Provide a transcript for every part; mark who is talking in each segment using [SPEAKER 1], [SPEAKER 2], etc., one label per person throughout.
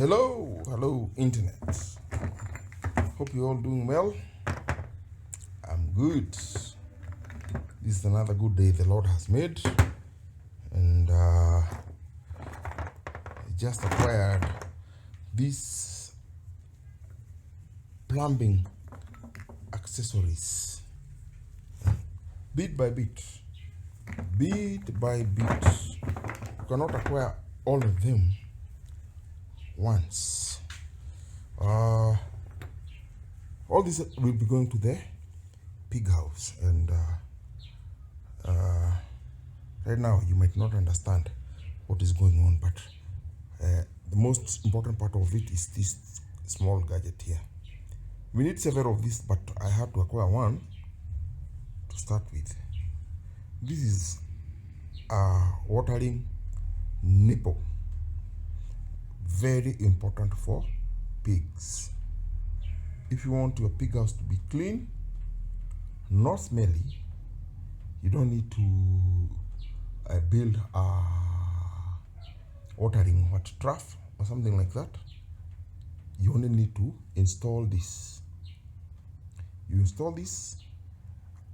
[SPEAKER 1] Hello, internet. Hope you're all doing well. I'm good. This is another good day the Lord has made, and just acquired these plumbing accessories bit by bit. You cannot acquire all of them once. All this will be going to the pig house, and right now you might not understand what is going on, but the most important part of it is this small gadget here. We need several of these, but I had to acquire one to start with. This is a watering nipple, very important for pigs. If you want your pig house to be clean, not smelly, you don't need to build a watering trough or something like that. You only need to install this. You install this.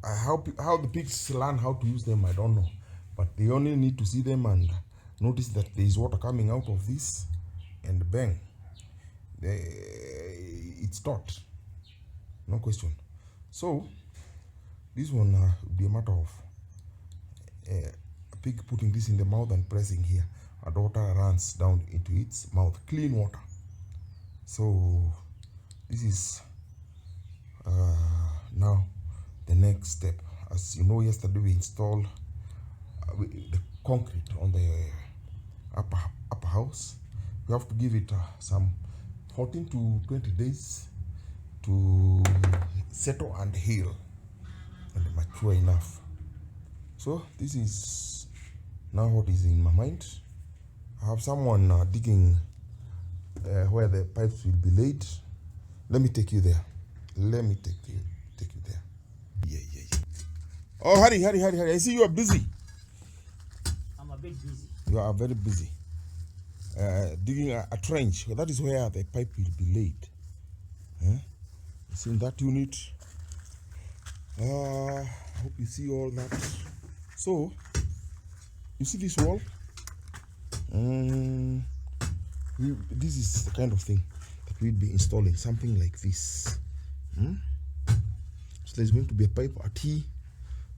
[SPEAKER 1] How the pigs learn how to use them, I don't know, but they only need to see them and notice that there is water coming out of this, and bang, it's taught, no question. So this one would be a matter of a pig putting this in the mouth and pressing here, and water runs down into its mouth, clean water. So this is now the next step. As you know, yesterday we installed the concrete on the upper house. We have to give it some 14 to 20 days to settle and heal and mature enough. So this is now what is in my mind. I have someone digging where the pipes will be laid. Let me take you there. Let me take you there. Yeah. Oh, hurry. I see you are busy.
[SPEAKER 2] I'm a bit busy.
[SPEAKER 1] You are very busy. Digging a trench. That is where the pipe will be laid. It's in that unit. I hope you see all that. So, you see this wall? This is the kind of thing that we'll be installing. Something like this. So there's going to be a pipe at T.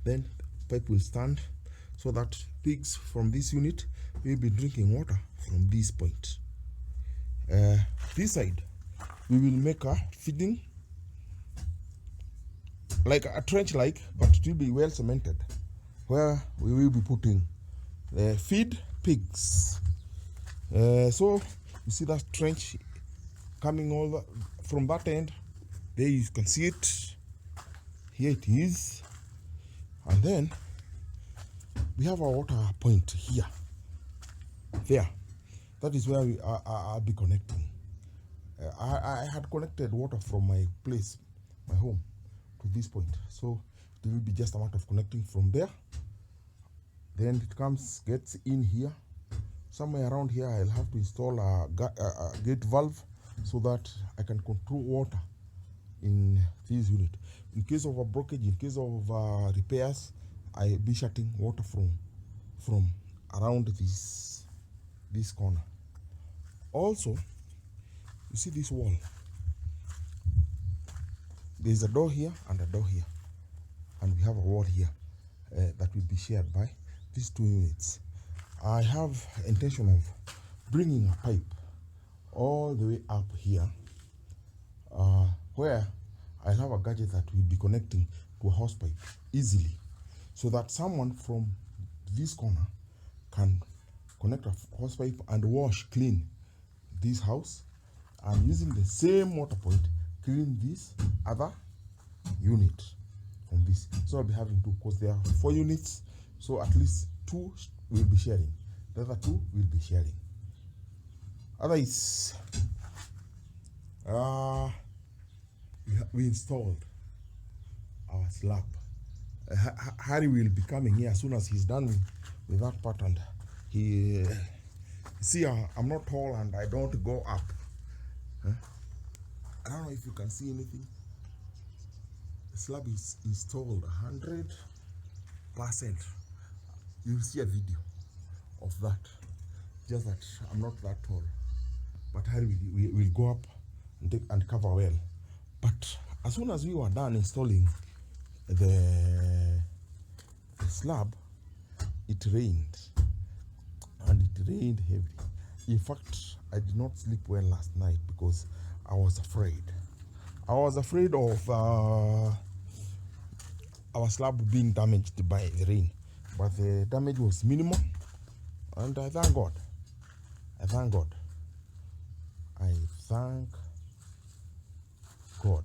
[SPEAKER 1] Then the pipe will stand so that pigs from this unit will be drinking water from this point. This side, we will make a feeding, like a trench but it will be well cemented, where we will be putting the feed pigs. So you see that trench coming all from that end. There you can see it. Here it is. And then we have a water point here. There. That is where I'll be connecting. I had connected water from my place, my home, to this point. So it will be just a matter of connecting from there. Then it gets in here. Somewhere around here, I'll have to install a gate valve so that I can control water in this unit. In case of a blockage, in case of repairs, I'll be shutting water from around this corner. Also, you see this wall? There's a door here and a door here, and we have a wall here that will be shared by these two units. I have intention of bringing a pipe all the way up here, where I have a gadget that will be connecting to a hose pipe easily, so that someone from this corner can connect a hose pipe and clean this house, and using the same water point clean this other unit from this. So I'll be having two, because there are 4 units, so at least 2 will be sharing, the other 2 will be sharing. Otherwise, we installed our slab. Harry will be coming here as soon as he's done with that part, and he see, I'm not tall and I don't go up. Huh? I don't know if you can see anything. The slab is installed 100%. You'll see a video of that. Just that I'm not that tall, but Harry will go up and cover well. But as soon as we were done installing the slab, it rained, and it rained heavily. In fact, I did not sleep well last night because I was afraid. I was afraid of our slab being damaged by the rain, but the damage was minimal, and I thank God. I thank God. I thank God.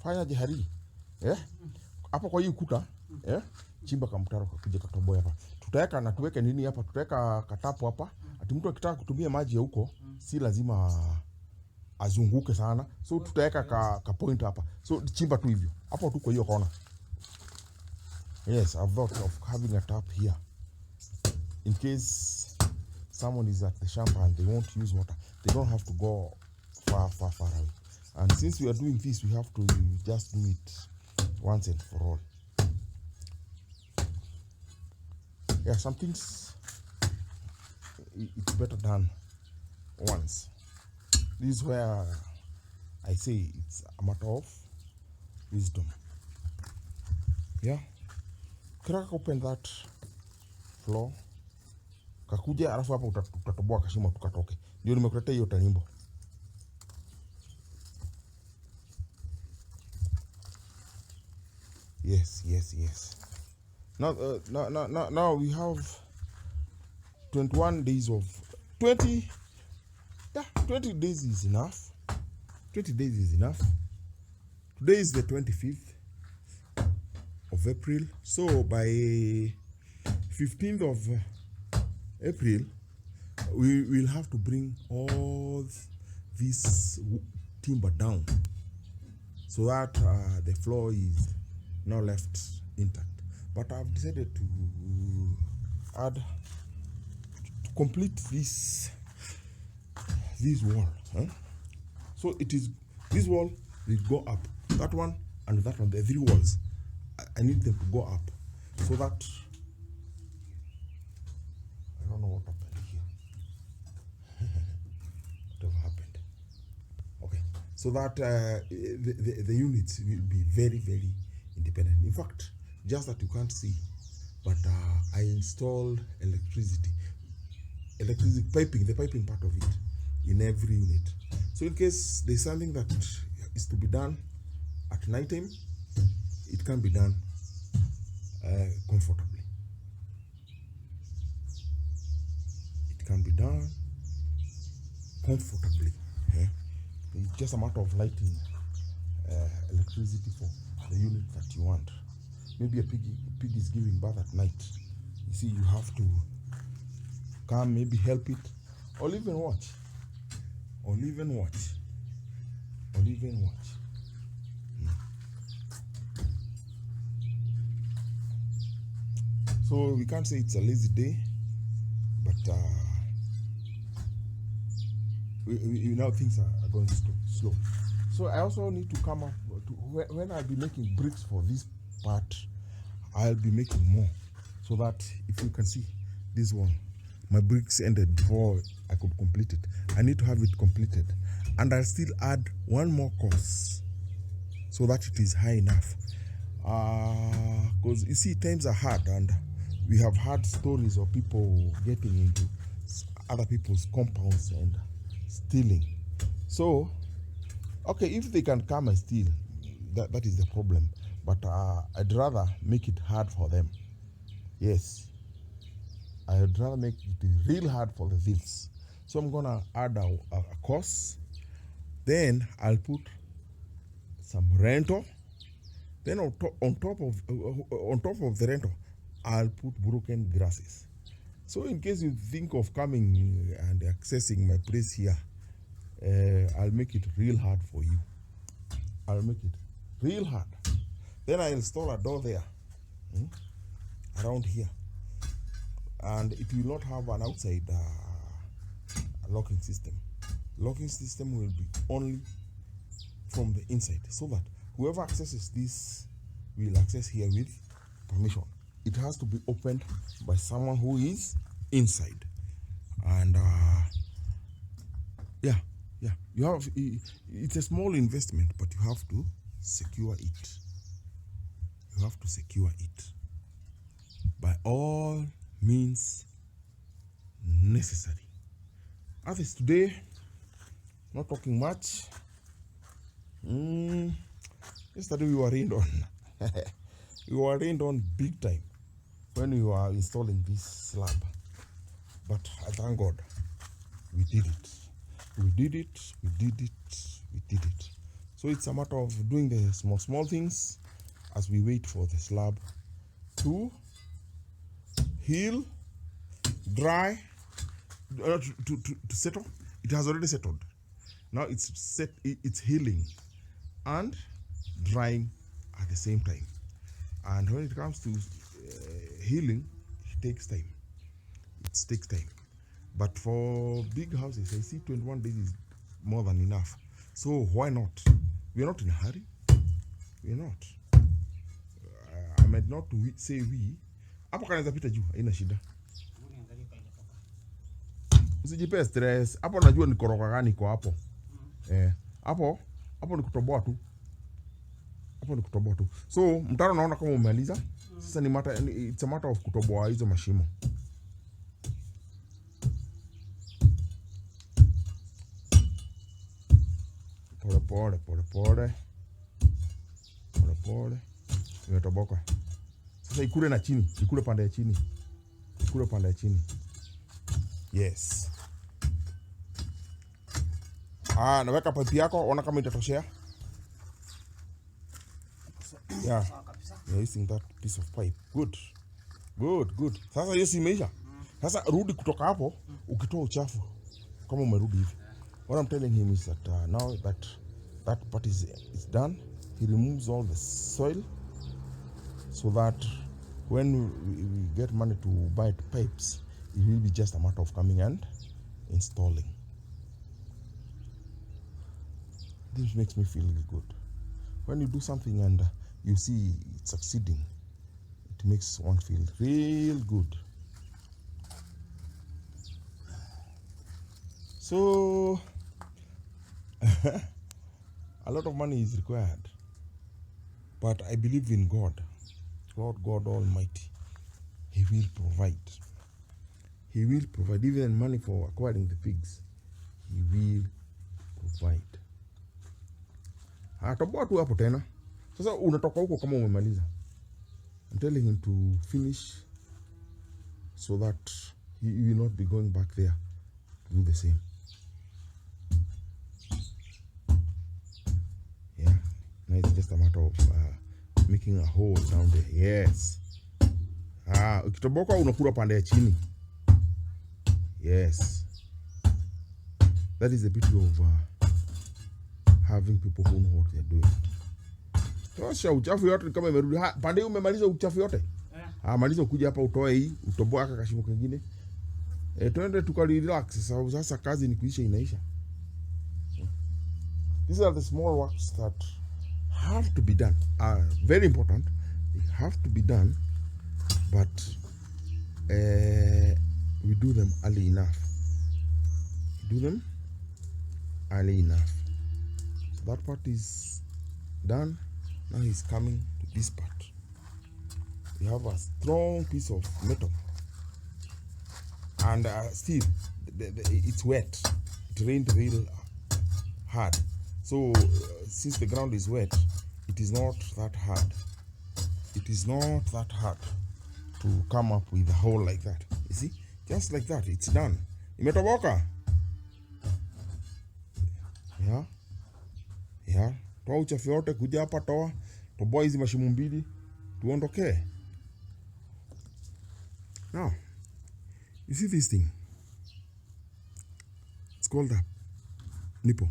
[SPEAKER 1] Fanya jihari. Hapa kwa hii ukuta, chimba kamtaro kakuje katoboe hapa. Tutaweka na tuweke nini hapa? Tutaweka katapo hapa. Ati mtu akitaka kutumia maji ya huko, si lazima azunguke sana. So tutaweka ka point hapa. So chimba tu hivyo. Hapo tu kwa hiyo kona. Yes, I've thought of having a tap here. In case someone is at the shop and they won't use water, they don't have to go far away. And since we are doing this, we have to just do it once and for all. Yeah, some things it's better done once. This is where I say it's a matter of wisdom. Yeah. Kiraka open that floor. Kakuja alafu hapa utatoboa kashimo tukatoke. Ndio nimekuletea hiyo tanimbo. Yes. Now we have 21 days of 20. Yeah, 20 days is enough. 20 days is enough. Today is the 25th of April. So by 15th of April, we will have to bring all this timber down so that the floor is now left intact. But I've decided to complete this wall. So it is, this wall will go up, that one and that one, the three walls. I need them to go up so that I don't know what happened here. Whatever happened. Okay, so that the units will be very independent. In fact, just that you can't see, but I installed electricity piping, the piping part of it in every unit. So in case there's something that is to be done at night time, it can be done comfortably. It can be done comfortably. It's just a matter of lighting electricity for the unit that you want. Maybe a pig is giving birth at night. You see, you have to come, maybe help it, or even watch. So we can't say it's a lazy day, but we now things are going slow. So I also need to come up to, when I'll be making bricks for this part, I'll be making more, so that if you can see this one, my bricks ended before I could complete it. I need to have it completed, and I'll still add one more course so that it is high enough. Because you see, times are hard, and we have heard stories of people getting into other people's compounds and stealing. So, okay, if they can come and steal, that is the problem. But I'd rather make it hard for them. Yes, I'd rather make it real hard for the thieves. So I'm gonna add a course. Then I'll put some rental. Then on top of the rental, I'll put broken grasses. So in case you think of coming and accessing my place here, I'll make it real hard for you. I'll make it real hard. Then I install a door there. around here, and it will not have an outside locking system. Locking system will be only from the inside, so that whoever accesses this will access here with permission. It has to be opened by someone who is inside, and yeah, you have, it's a small investment, but you have to secure it. You have to secure it by all means necessary. Others today, not talking much. Yesterday we were rained on. We were rained on big time when we were installing this slab. But I thank God, we did it. We did it. So it's a matter of doing the small things as we wait for the slab to heal, dry, to settle. It has already settled. Now it's healing and drying at the same time. And when it comes to healing, it takes time. It takes time. But for big houses, I see 21 days is more than enough. So why not? We are not in a hurry. We are not. I might not say we. Hapo kanaweza pita juu, haina shida. Usijipe stress. Hapo najua ni koroka gani kwa hapo. Hapo ni kutoboa tu. Hapo ni kutoboa tu. So mtaro naona kama umemaliza. Sasa it's a matter of kutoboa hizo mashimo. Pole. Imetoboka. Sasa ikule na chini, ikule pande ya chini. Yes. Naweka pipe yako, ona kama itatoshea. Yeah. You're using that piece of pipe. Good. Sasa hiyo si imeisha. Sasa rudi kutoka hapo, ukitoa uchafu kama umerudi hivi. What I'm telling him is that now that part is done, he removes all the soil so that when we get money to buy pipes, it will be just a matter of coming and installing. This makes me feel really good. When you do something and you see it succeeding, it makes one feel real good. So a lot of money is required, but I believe in God, Lord God Almighty. He will provide. Even money for acquiring the pigs. He will provide. Toboa tu hapo tena. Sasa unatoka huko kama umemaliza. I'm telling him to finish so that he will not be going back there to do the same. Yeah, now it's just a matter of making a hole down there. Yes. Ukitoboka unakula pande ya chini. Yes. That is the beauty of having people who know what they're doing. Tosha uchafu yote kama imerudi. Pande hii umemaliza uchafu yote? Maliza ukuja hapa utoe hii, utoboa aka kashimo kingine. Tuende tukarelax. Sasa kazi ni kuisha inaisha. These are the small works that have to be done. Very important. They have to be done, but we do them early enough. So that part is done. Now he's coming to this part. We have a strong piece of metal, and still it's wet. It rained real hard. So since the ground is wet, it is not that hard. To come up with a hole like that. You see? Just like that, it's done. Imetoboka. Yeah. Toa uchafu yote, kuja hapa toa. Toboa hizi mashimo mbili. Tuondoke. Now, you see this thing? It's called a nipple.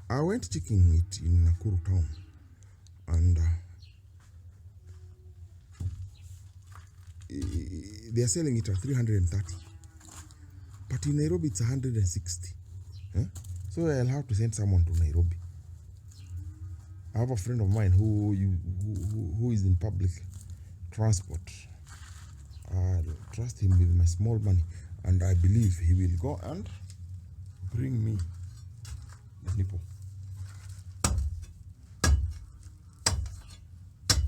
[SPEAKER 1] I went checking it in Nakuru town, and they are selling it at 330. But in Nairobi, it's 160. So I'll have to send someone to Nairobi. I have a friend of mine who is in public transport. I'll trust him with my small money, and I believe he will go and bring me the nipple.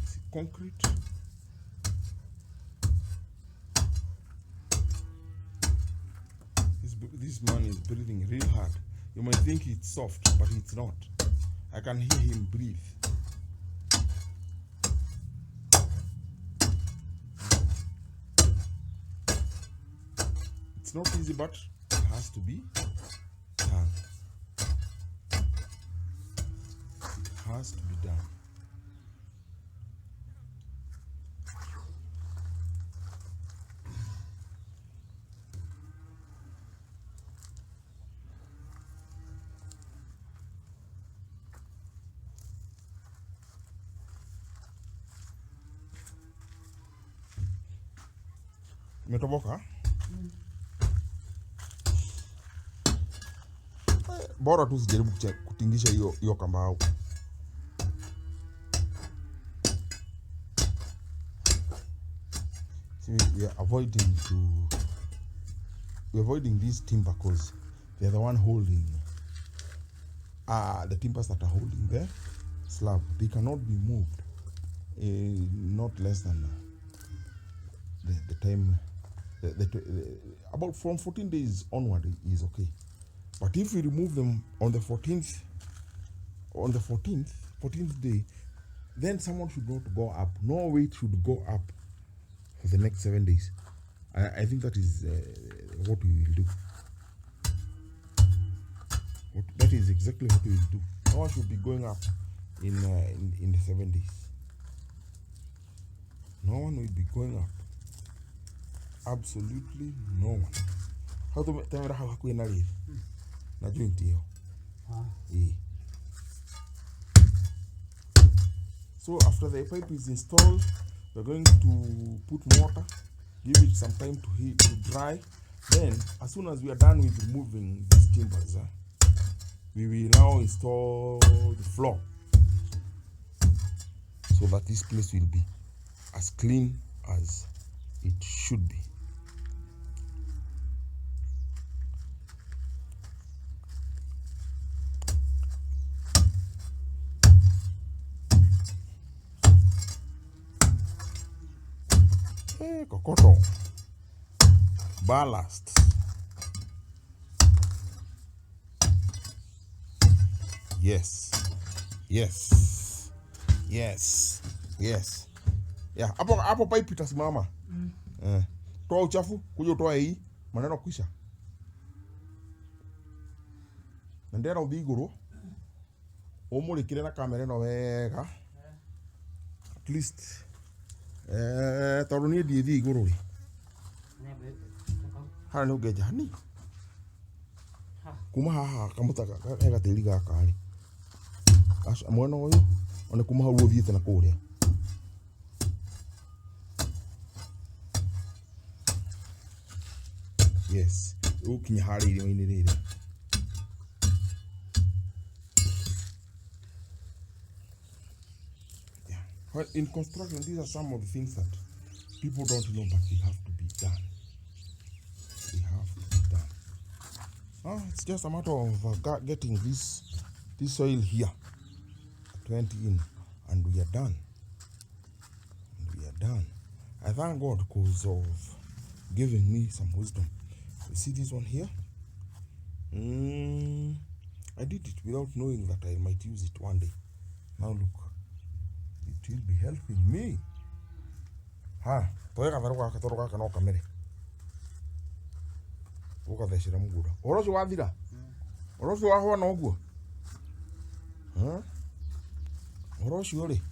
[SPEAKER 1] See, concrete. This man is breathing real hard. You might think it's soft, but it's not. I can hear him breathe. It's not easy, but it has to be done. It has to be done. Umetoboka? Bora tu sijaribu kutingisha hiyo kambao. See, we are avoiding these timber because they are the one holding the timbers that are holding the slab. They cannot be moved not less than the time. About from 14 days onward is okay, but if we remove them on the 14th day, then someone should not go up. No weight should go up for the next 7 days. I think that is what we will do. That is exactly what we will do. No one should be going up in the 7 days. No one will be going up. Absolutely no one. How to tell me how to live? Na joint here. So after the pipe is installed, we're going to put mortar, give it some time to heat, to dry. Then, as soon as we are done with removing these timbers, we will now install the floor so that this place will be as clean as it should be. Kokoto, ballast, yes, yeah. Hapo pipe itasimama. Toa uchafu kuja utoa hii maneno kwisha. Ndera uthiguru umurikire na kamera no wega, at least tondå niä ndiä igå rå rä harä nä å ngenja hani kuma haha kamå he gatä ri gaka rä mwena å yå one kuma hau å thiä te na kå rä a yes å kinya harä irima-inä rä rä. Well, in construction, these are some of the things that people don't know, but they have to be done. They have to be done. It's just a matter of getting this soil here, 20 in, and we are done. I thank God because of giving me some wisdom. You see this one here? I did it without knowing that I might use it one day. Now look. It will be helping me. Toya katharu gaka no kamere. Ugathecera mugura. Oro ucio wathira. Oro ucio wahwa no guo. Oro ucio ri.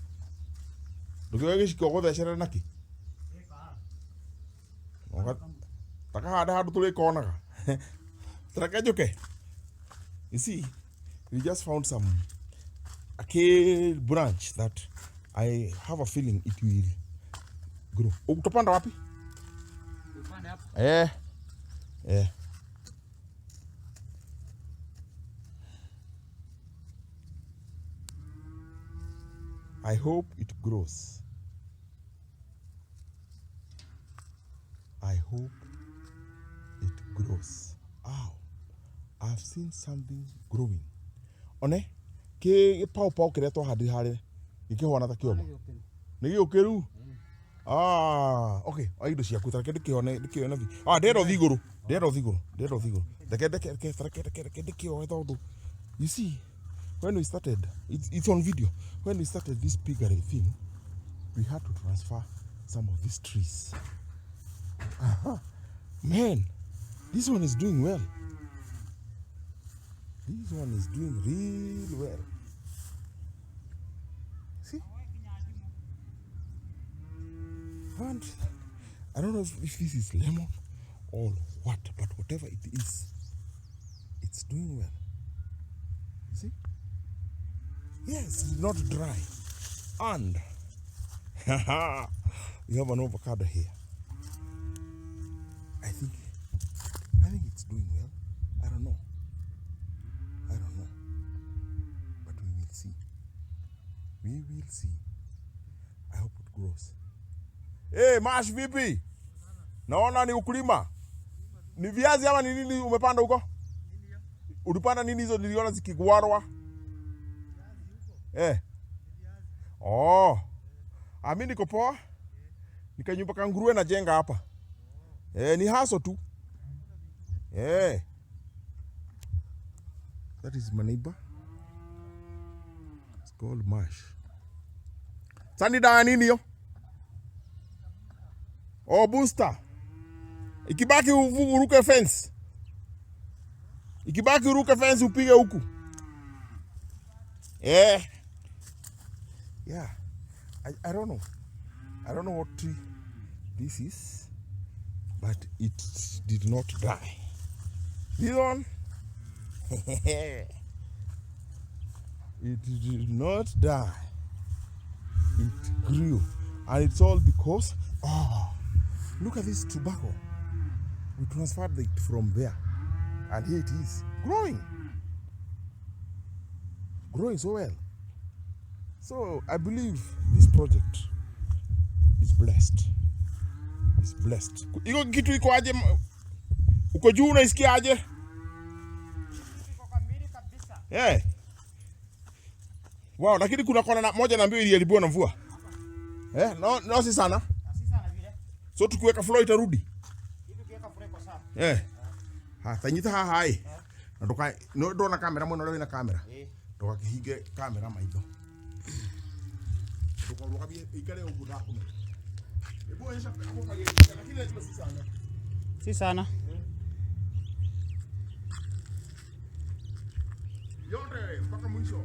[SPEAKER 1] Ndugiwe giciko guthecera naki. Taka hada handu turi konaga. Traka njuke. You see, we just found a kale branch that I have a feeling it will grow. Utapanda wapi? I hope it grows. I hope it grows. Ow. I've seen something growing. One, ke pau kire to hadi hare. Ike hona ta kioma. Nigi okeru. Okay. Aido cia kutara ke dikione vi. Dero vigoro. Deke todo. You see, when we started, it's on video. When we started this piggery thing, we had to transfer some of these trees. Man, this one is doing well. This one is doing real well. See? And I don't know if this is lemon or what, but whatever it is, it's doing well. See? Yes, it's not dry. And we have an avocado here. I think it's doing well. I don't know. But we will see. I hope it grows. Hey, Mash vipi? Naona ni ukulima. Ni viazi ama ni nini umepanda huko? Ulipanda nini hizo niliona zikigwarwa? Mimi niko poa. Nikanyumba ka nguruwe na jenga hapa. Ni haso tu. That is my neighbor. It's called Mash. Sani dawa nini yo? Booster. Ikibaki uruke fence. Upige huku. Yeah. I don't know. I don't know what tree this is, but it did not die. This one, it did not die. It grew, and it's all because look at this tobacco. We transferred it from there, and here it is growing so well. So I believe this project is blessed. Iko kitu iko aje? Uko juu unaisikia aje?
[SPEAKER 2] Iko kamili kabisa.
[SPEAKER 1] Wow, lakini kuna kona moja na mbili iliharibiwa na mvua. No si sana.
[SPEAKER 2] Si sana vile.
[SPEAKER 1] So tukiweka flow itarudi.
[SPEAKER 2] Hivi kiweka flow iko sawa.
[SPEAKER 1] Tanyita hai. Ndoka ndona kamera mwana leo ina kamera. Ndoka kihige kamera maitho. Ndoka ikale ubuda kume.
[SPEAKER 2] Si sana.
[SPEAKER 1] Yote mpaka mwisho.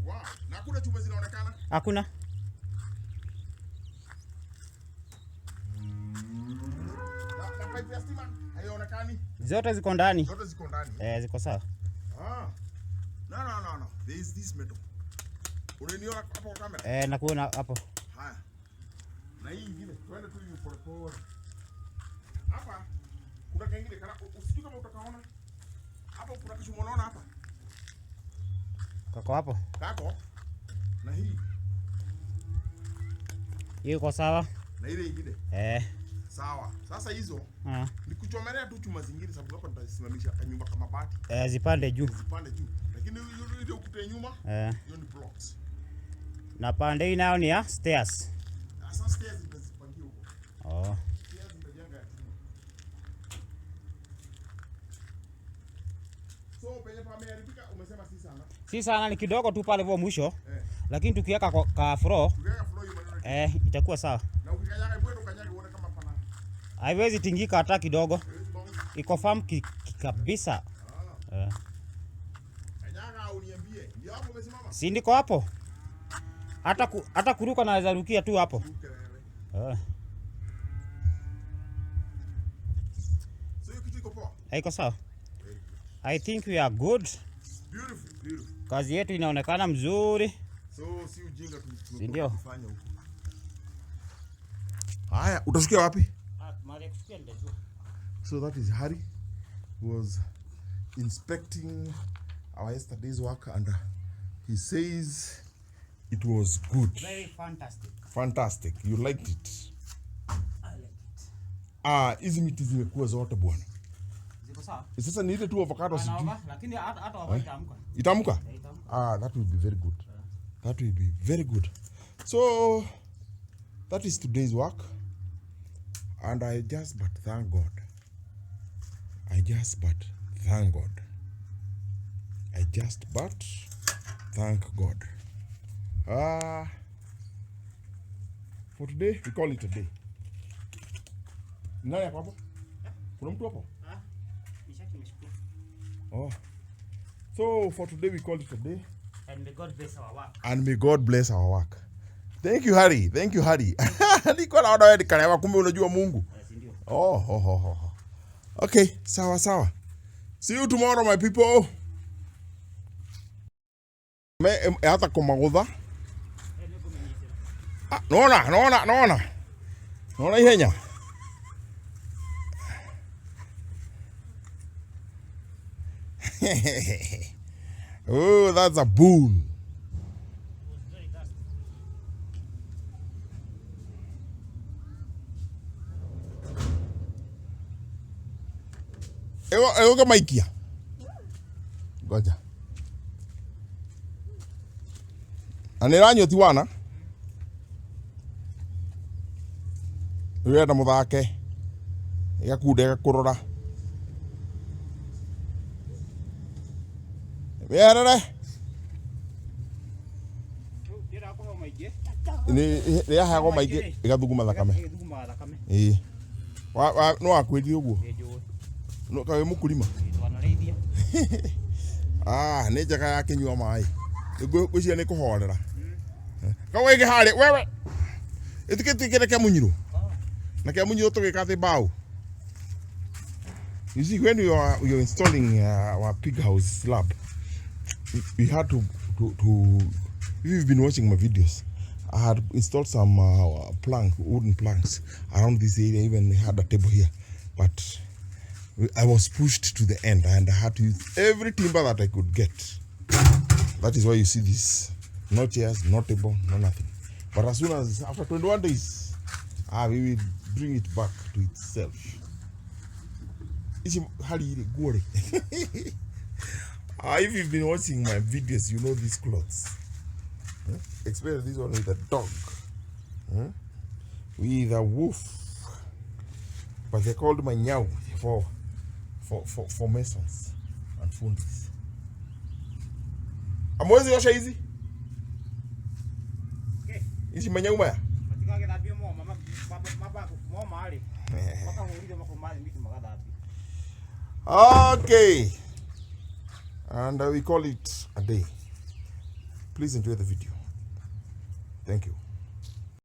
[SPEAKER 1] Wow, na kuna chuma zinaonekana?
[SPEAKER 2] Hakuna.
[SPEAKER 1] Na pipe ya stima haionekani?
[SPEAKER 2] Zote ziko ndani. Ziko sawa.
[SPEAKER 1] No. There is this metal. Unaniona hapo kwa kamera?
[SPEAKER 2] Nakuona hapo.
[SPEAKER 1] Haya. Na hii ingine, twende tu hiyo pole. Hapa kuna kingine kana usijui kama utakaona. Hapo kuna kitu unaona hapa?
[SPEAKER 2] Kako.
[SPEAKER 1] Na hii.
[SPEAKER 2] Hiyo iko sawa.
[SPEAKER 1] Na ile ingine? Sawa. Sasa hizo ni kuchomelea tu chuma zingine sababu hapa nitasimamisha nyumba kama bati.
[SPEAKER 2] Zipande juu.
[SPEAKER 1] Lakini ile ukute nyuma, hiyo ni blocks.
[SPEAKER 2] Na pande hii nayo ni ya stairs.
[SPEAKER 1] Sasa stairs zinazipangia huko. Stairs zinajenga ya chuma. So penye pameharibika umesema si sana.
[SPEAKER 2] Si sana, ni kidogo tu pale mwisho. Lakini tukiweka ka floor, itakuwa sawa.
[SPEAKER 1] Na ukikanyaga bwedo kanyaga uone kama pana.
[SPEAKER 2] Haiwezi tingika hata kidogo. Iko firm kabisa.
[SPEAKER 1] Kanyaga uniambie. Ndio hapo umesimama?
[SPEAKER 2] Si ndiko hapo. Hata kuruka naweza rukia tu hapo.
[SPEAKER 1] So hiyo kitu iko poa?
[SPEAKER 2] Iko sawa. I think we are good.
[SPEAKER 1] Beautiful.
[SPEAKER 2] Kazi yetu inaonekana mzuri.
[SPEAKER 1] So si ujinga
[SPEAKER 2] ndio
[SPEAKER 1] tunafanya huko. Haya, utasikia wapi? So that is Harry, who was inspecting our yesterday's work, and he says it was good.
[SPEAKER 2] Very fantastic.
[SPEAKER 1] Fantastic. You liked it.
[SPEAKER 2] I like it.
[SPEAKER 1] Hizi miti zimekuwa zote bwana.
[SPEAKER 2] Ziko sawa?
[SPEAKER 1] Sasa ni ile tu avocado sijui.
[SPEAKER 2] Lakini hata itaamka.
[SPEAKER 1] Itaamka? That will be very good. That will be very good. So that is today's work, and I just but thank God. I just but thank God. For today we call it a day. Nani hapo? Kuna mtu hapo? Oh. So for today we call it a day.
[SPEAKER 2] And may God bless our work.
[SPEAKER 1] And may God bless our work. Thank you Harry. Niko naona wewe kanawa kumbe unajua Mungu.
[SPEAKER 2] Ndio.
[SPEAKER 1] Oh. Okay, sawa. See you tomorrow my people. Hata kumagudha. Naona ihenya. Oh, that's a bull. Ewo kama ikia. Ngoja. Aniranyo tiwana. Wenda muthake. Igakude kurora. Werere. Ni ya hago maige igathuguma thakame. No akwiri uguo. No kawe mukulima. Ni njaga ya kinyua mai. Gwiciria ni kuhorera. Kawege hare wewe. Itikete ke munyiru. Na ke munyiru tugika thi bao. You see, when you're installing our pig house slab, we had to if you've been watching my videos, I had installed some wooden planks around this area. Even had a table here, but I was pushed to the end and I had to use every timber that I could get. That is why you see this. No chairs, no table, no nothing. But as soon as after 21 days, we will bring it back to itself. If you've been watching my videos, you know these clothes. Especially this one with a dog. With a wolf. But they called my nyau for masons and fundis. Amwezi yosha hizi? Hizi manyau maya? Okay. And we call it a day. Please enjoy the video. Thank you.